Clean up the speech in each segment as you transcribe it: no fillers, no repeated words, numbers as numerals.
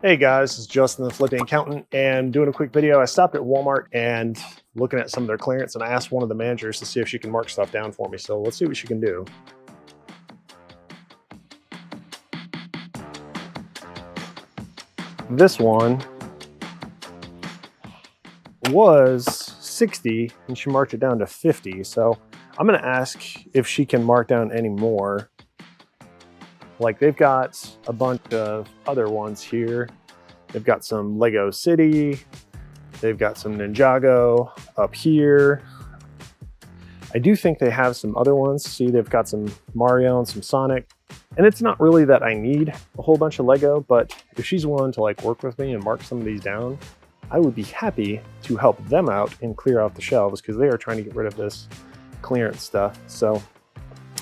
Hey guys, it's Justin, the Flipping Accountant, and doing a quick video. I stopped at Walmart and looking at some of their clearance, and I asked one of the managers to see if she can mark stuff down for me. So let's see what she can do. This one was 60 and she marked it down to 50. So I'm gonna ask if she can mark down any more. Like they've got a bunch of other ones here. They've got some Lego City. They've got some Ninjago up here. I do think they have some other ones. See, they've got some Mario and some Sonic. And it's not really that I need a whole bunch of Lego, but if she's willing to like work with me and mark some of these down, I would be happy to help them out and clear out the shelves because they are trying to get rid of this clearance stuff. So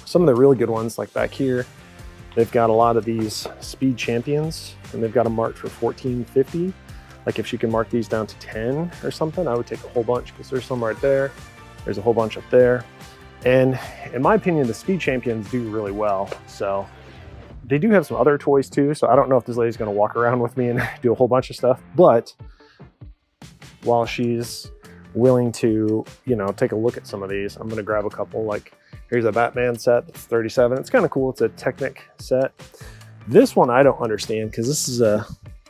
some of the really good ones like back here, they've got a lot of these Speed Champions and they've got them marked for $14.50. Like if she can mark these down to 10 or something, I would take a whole bunch because there's some right there. There's a whole bunch up there. And in my opinion, the Speed Champions do really well. So they do have some other toys too. So I don't know if this lady's gonna walk around with me and do a whole bunch of stuff, but while she's willing to, you know, take a look at some of these, I'm gonna grab a couple. Like here's a Batman set, that's 37. It's kind of cool, it's a Technic set. This one I don't understand because this is a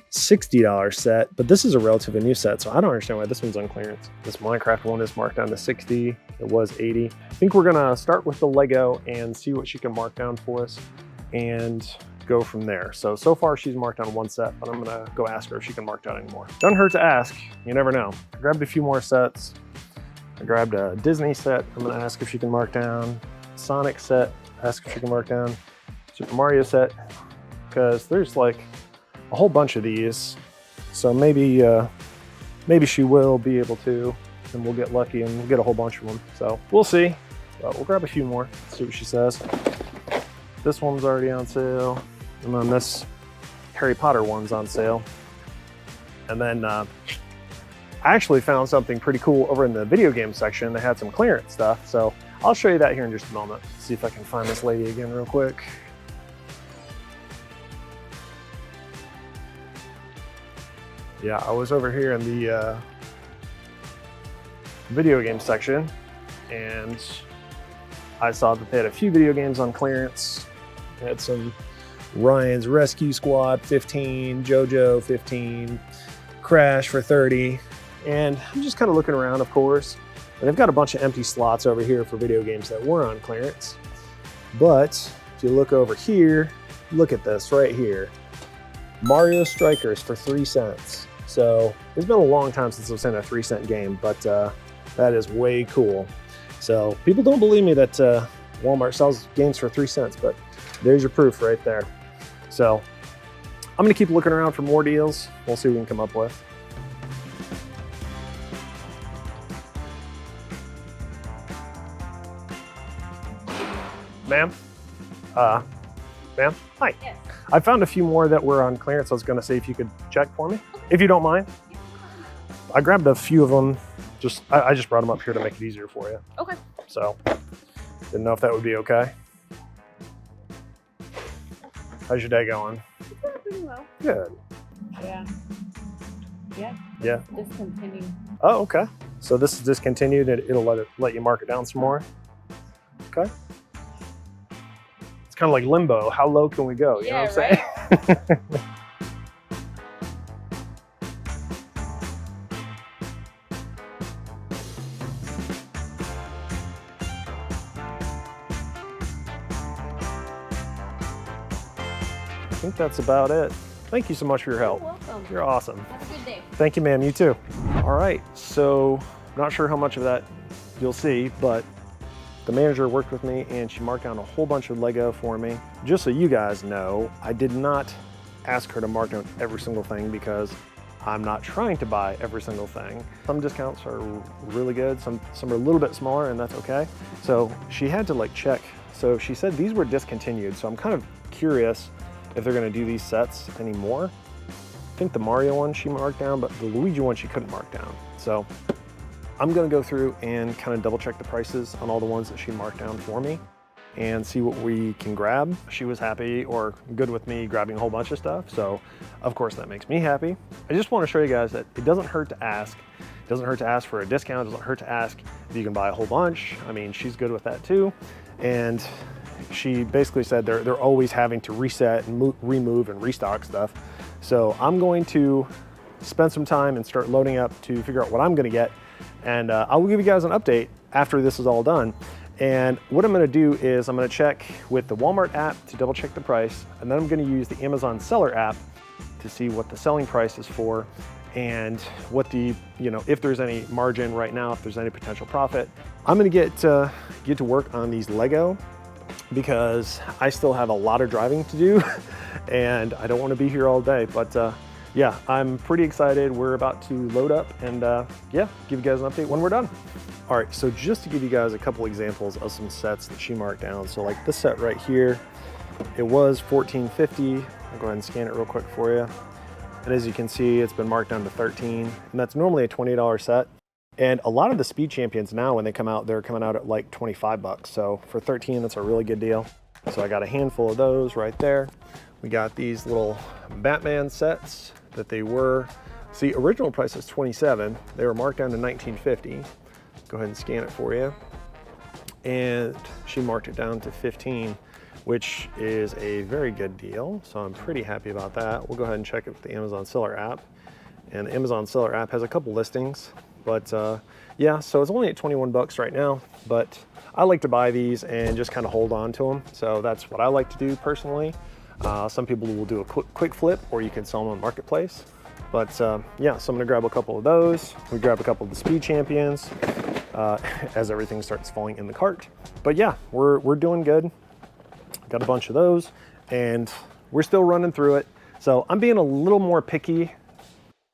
$60 set, but this is a relatively new set, so I don't understand why this one's on clearance. This Minecraft one is marked down to 60. It was 80. I think we're gonna start with the Lego and see what she can mark down for us and go from there. So far she's marked on one set, but I'm gonna go ask her if she can mark down any more. Doesn't hurt to ask, you never know. I grabbed a few more sets. I grabbed a Disney set. I'm gonna ask if she can mark down. Sonic set, ask if she can mark down. Super Mario set, because there's like a whole bunch of these. So maybe she will be able to, and we'll get lucky and we'll get a whole bunch of them. So we'll see, but we'll grab a few more, see what she says. This one's already on sale. And then this Harry Potter one's on sale. And then I actually found something pretty cool over in the video game section. They had some clearance stuff. So I'll show you that here in just a moment. See if I can find this lady again real quick. Yeah, I was over here in the video game section and I saw that they had a few video games on clearance. They had some Ryan's Rescue Squad 15, JoJo 15, Crash for 30. And I'm just kind of looking around, of course. And they've got a bunch of empty slots over here for video games that were on clearance. But if you look over here, look at this right here. Mario Strikers for 3 cents. So it's been a long time since I've seen a 3-cent game, but that is way cool. So people don't believe me that Walmart sells games for 3 cents, but there's your proof right there. So I'm gonna keep looking around for more deals. We'll see what we can come up with. Ma'am? Ma'am? Hi. Yes. I found a few more that were on clearance. I was gonna see if you could check for me, if you don't mind. I grabbed a few of them. I just brought them up here to make it easier for you. Okay. So, didn't know if that would be okay. How's your day going? It's going pretty well. Good. Yeah. Yeah. Yeah. Discontinue. Oh, okay. So this is discontinued. It'll let you mark it down some more. Okay. It's kind of like limbo. How low can we go? You know what I'm saying? I think that's about it. Thank you so much for your help. You're welcome. You're awesome. Have a good day. Thank you, ma'am. You too. All right. So not sure how much of that you'll see, but the manager worked with me and she marked down a whole bunch of Lego for me. Just so you guys know, I did not ask her to mark down every single thing because I'm not trying to buy every single thing. Some discounts are really good. Some are a little bit smaller and that's okay. So she had to like check. So she said these were discontinued. So I'm kind of curious if they're gonna do these sets anymore. I think the Mario one she marked down, but the Luigi one she couldn't mark down. So I'm gonna go through and kind of double check the prices on all the ones that she marked down for me. and see what we can grab. She was happy or good with me grabbing a whole bunch of stuff, so of course that makes me happy. I just want to show you guys that it doesn't hurt to ask. It doesn't hurt to ask for a discount. It doesn't hurt to ask if you can buy a whole bunch. I mean, she's good with that too. And she basically said they're always having to reset and remove and restock stuff. So I'm going to spend some time and start loading up to figure out what I'm gonna get. And I will give you guys an update after this is all done. And what I'm gonna do is I'm gonna check with the Walmart app to double check the price. And then I'm gonna use the Amazon seller app to see what the selling price is for and what the, if there's any margin right now, if there's any potential profit. I'm gonna get to work on these Lego because I still have a lot of driving to do and I don't wanna be here all day. But yeah, I'm pretty excited. We're about to load up and yeah, give you guys an update when we're done. All right, so just to give you guys a couple examples of some sets that she marked down. So like this set right here, it was $14.50. I'll go ahead and scan it real quick for you. And as you can see, it's been marked down to $13, and that's normally a $20 set. And a lot of the Speed Champions now, when they come out, they're coming out at like 25 bucks. So for 13, that's a really good deal. So I got a handful of those right there. We got these little Batman sets that they were, see, original price is 27. They were marked down to 19.50. Go ahead and scan it for you. And she marked it down to 15, which is a very good deal. So I'm pretty happy about that. We'll go ahead and check it with the Amazon seller app. And the Amazon seller app has a couple listings, but yeah, so it's only at 21 bucks right now, but I like to buy these and just kind of hold on to them. So that's what I like to do personally. Some people will do a quick flip, or you can sell them on Marketplace. But yeah, so I'm gonna grab a couple of those. We grab a couple of the Speed Champions as everything starts falling in the cart. But yeah, we're doing good. Got a bunch of those and we're still running through it. So I'm being a little more picky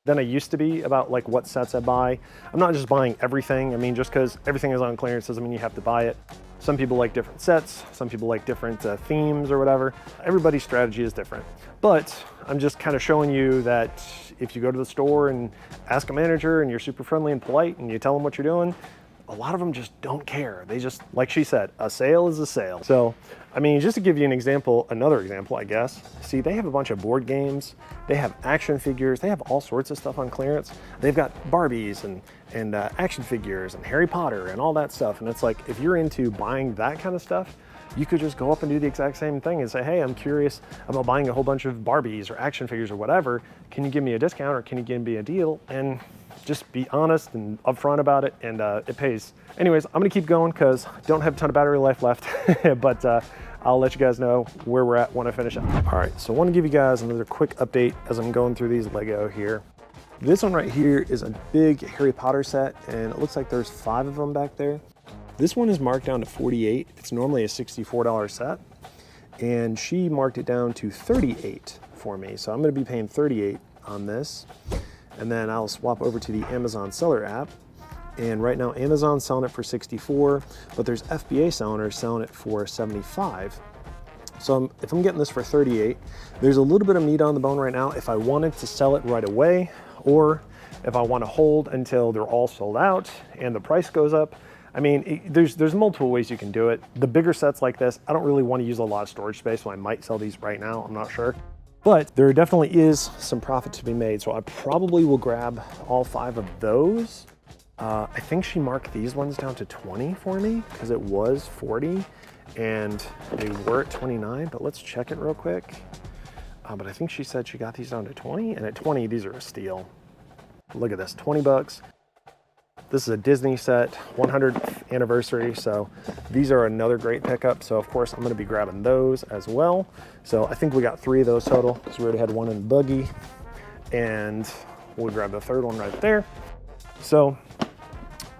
than I used to be about like what sets I buy. I'm not just buying everything. I mean, just because everything is on clearance doesn't mean you have to buy it. Some people like different sets. Some people like different themes or whatever. Everybody's strategy is different. But I'm just kind of showing you that if you go to the store and ask a manager and you're super friendly and polite and you tell them what you're doing, a lot of them just don't care. They just, like she said, a sale is a sale. So, I mean, just to give you an example, another example, I guess. See, they have a bunch of board games. They have action figures. They have all sorts of stuff on clearance. They've got Barbies and action figures and Harry Potter and all that stuff. And it's like, if you're into buying that kind of stuff, you could just go up and do the exact same thing and say, hey, I'm curious about buying a whole bunch of Barbies or action figures or whatever. Can you give me a discount or can you give me a deal? And just be honest and upfront about it, and it pays. Anyways, I'm gonna keep going because I don't have a ton of battery life left, but I'll let you guys know where we're at when I finish up. All right, so I wanna give you guys another quick update as I'm going through these Lego here. This one right here is a big Harry Potter set, and it looks like there's 5 of them back there. This one is marked down to 48. It's normally a $64 set, and she marked it down to 38 for me. So I'm gonna be paying 38 on this. And then I'll swap over to the Amazon seller app. And right now Amazon's selling it for 64, but there's FBA sellers selling it for 75. So if I'm getting this for 38, there's a little bit of meat on the bone right now if I wanted to sell it right away, or if I want to hold until they're all sold out and the price goes up. I mean, there's multiple ways you can do it. The bigger sets like this, I don't really want to use a lot of storage space, so I might sell these right now, I'm not sure. But there definitely is some profit to be made, so I probably will grab all 5 of those. I think she marked these ones down to 20 for me because it was 40 and they were at 29, but let's check it real quick. But I think she said she got these down to 20, and at 20, these are a steal. Look at this, 20 bucks. This is a Disney set, 100th anniversary, so these are another great pickup. So of course I'm gonna be grabbing those as well. So I think we got 3 of those total because we already had 1 in the buggy, and we'll grab the 3rd one right there. So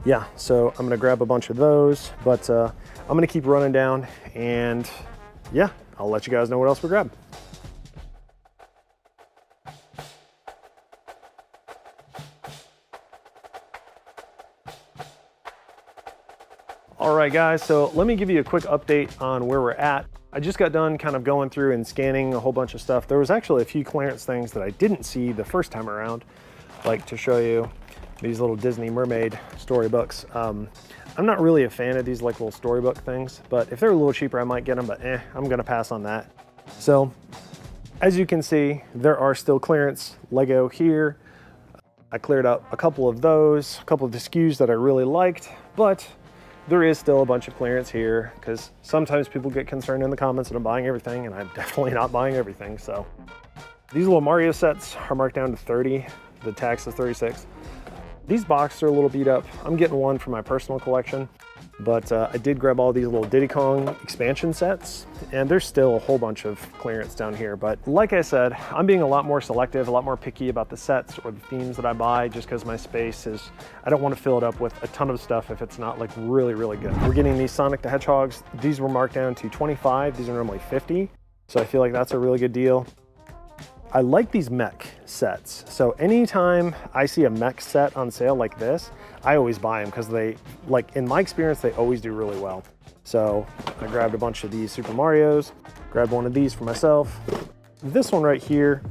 yeah, so I'm gonna grab a bunch of those, but I'm gonna keep running down, and yeah, I'll let you guys know what else we grab. All right, guys, so let me give you a quick update on where we're at. I just got done kind of going through and scanning a whole bunch of stuff. There was actually a few clearance things that I didn't see the first time around, like to show you. these little Disney mermaid storybooks. I'm not really a fan of these like little storybook things, but if they're a little cheaper, I might get them, but I'm gonna pass on that. So as you can see, there are still clearance Lego here. I cleared out a couple of those, a couple of the SKUs that I really liked, but there is still a bunch of clearance here because sometimes people get concerned in the comments that I'm buying everything, and I'm definitely not buying everything. So these little Mario sets are marked down to 30. The tax is 36. These boxes are a little beat up. I'm getting one for my personal collection, but I did grab all these little Diddy Kong expansion sets, and there's still a whole bunch of clearance down here. But like I said, I'm being a lot more selective, a lot more picky about the sets or the themes that I buy, just because my space is, I don't want to fill it up with a ton of stuff if it's not like really, really good. We're getting these Sonic the Hedgehogs. These were marked down to 25. These are normally 50. So I feel like that's a really good deal. I like these mech sets. So anytime I see a mech set on sale like this, I always buy them because they, like in my experience, they always do really well. So I grabbed a bunch of these Super Marios, grabbed one of these for myself. This one right here,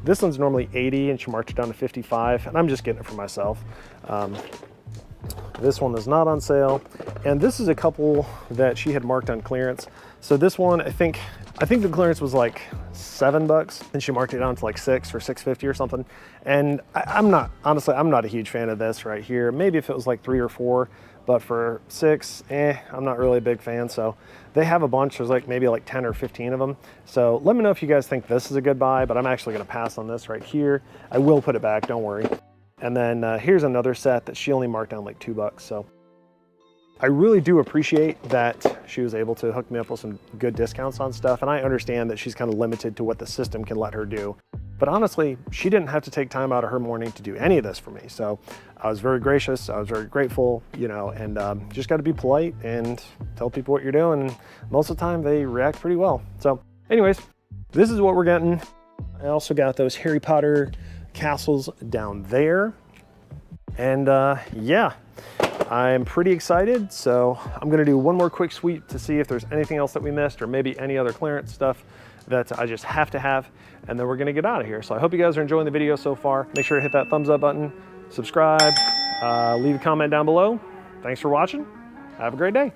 this one's normally 80 and she marked it down to 55, and I'm just getting it for myself. This one is not on sale. And this is a couple that she had marked on clearance. So this one, I think the clearance was like $7 and she marked it down to like $6 or $6.50 or something. And I'm not a huge fan of this right here. Maybe if it was like 3 or 4, but for 6, I'm not really a big fan. So they have a bunch, there's like maybe like 10 or 15 of them. So let me know if you guys think this is a good buy, but I'm actually gonna pass on this right here. I will put it back, don't worry. And then here's another set that she only marked down like $2. So I really do appreciate that she was able to hook me up with some good discounts on stuff. And I understand that she's kind of limited to what the system can let her do. But honestly, she didn't have to take time out of her morning to do any of this for me. So I was very gracious, I was very grateful, you know, and just got to be polite and tell people what you're doing. And most of the time they react pretty well. So anyways, this is what we're getting. I also got those Harry Potter castles down there. And yeah, I'm pretty excited. So I'm gonna do one more quick sweep to see if there's anything else that we missed or maybe any other clearance stuff that I just have to have, and then we're gonna get out of here. So I hope you guys are enjoying the video so far. Make sure to hit that thumbs up button, subscribe, leave a comment down below. Thanks for watching. Have a great day.